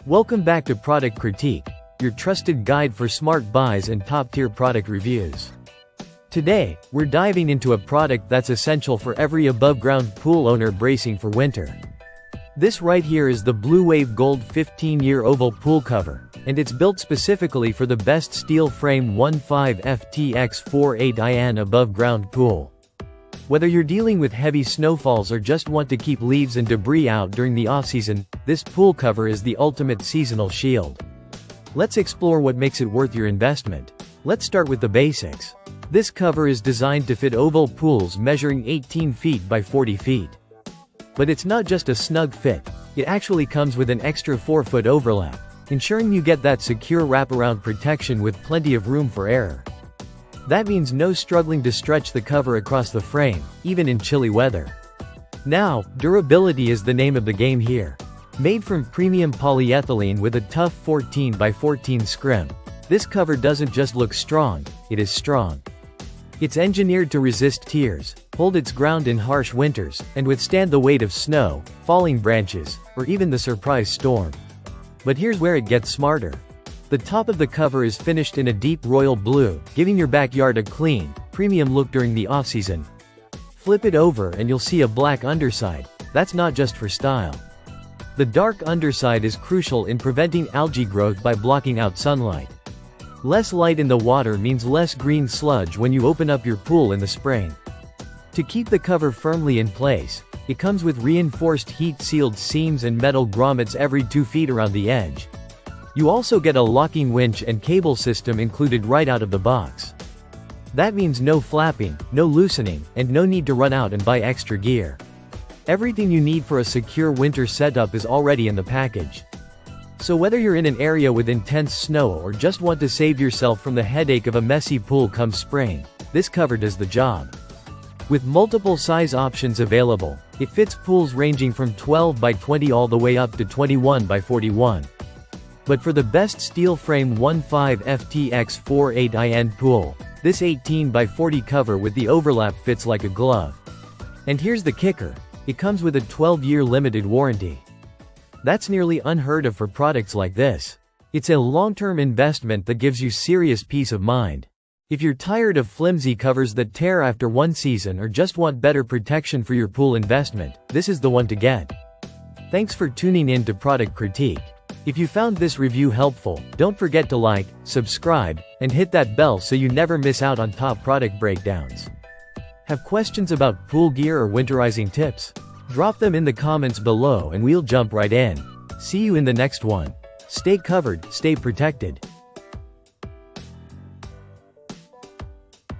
Welcome back to Product Critique, your trusted guide for smart buys and top-tier product reviews. Today, we're diving into a product that's essential for every above-ground pool owner bracing for winter. This right here is the Blue Wave Gold 15-year oval pool cover, and it's built specifically for the best steel frame 15 FTX 48 above-ground pool. Whether you're dealing with heavy snowfalls or just want to keep leaves and debris out during the off-season, this pool cover is the ultimate seasonal shield. Let's explore what makes it worth your investment. Let's start with the basics. This cover is designed to fit oval pools measuring 18 feet by 40 feet. But it's not just a snug fit, it actually comes with an extra 4-foot overlap, ensuring you get that secure wraparound protection with plenty of room for error. That means no struggling to stretch the cover across the frame, even in chilly weather. Now, durability is the name of the game here. Made from premium polyethylene with a tough 14 by 14 scrim, this cover doesn't just look strong, it is strong. It's engineered to resist tears, hold its ground in harsh winters, and withstand the weight of snow, falling branches, or even the surprise storm. But here's where it gets smarter. The top of the cover is finished in a deep royal blue, giving your backyard a clean, premium look during the off-season. Flip it over and you'll see a black underside. That's not just for style. The dark underside is crucial in preventing algae growth by blocking out sunlight. Less light in the water means less green sludge when you open up your pool in the spring. To keep the cover firmly in place, it comes with reinforced heat-sealed seams and metal grommets every 2 feet around the edge. You also get a locking winch and cable system included right out of the box. That means no flapping, no loosening, and no need to run out and buy extra gear. Everything you need for a secure winter setup is already in the package. So whether you're in an area with intense snow or just want to save yourself from the headache of a messy pool come spring, this cover does the job. With multiple size options available, it fits pools ranging from 12 by 20 all the way up to 21 by 41. But for the best steel frame 15 FTX 48 pool, this 18 by 40 cover with the overlap fits like a glove. And here's the kicker, it comes with a 12-year limited warranty. That's nearly unheard of for products like this. It's a long-term investment that gives you serious peace of mind. If you're tired of flimsy covers that tear after one season or just want better protection for your pool investment, this is the one to get. Thanks for tuning in to Product Critique. If you found this review helpful, don't forget to like, subscribe, and hit that bell so you never miss out on top product breakdowns. Have questions about pool gear or winterizing tips? Drop them in the comments below and we'll jump right in. See you in the next one. Stay covered, stay protected.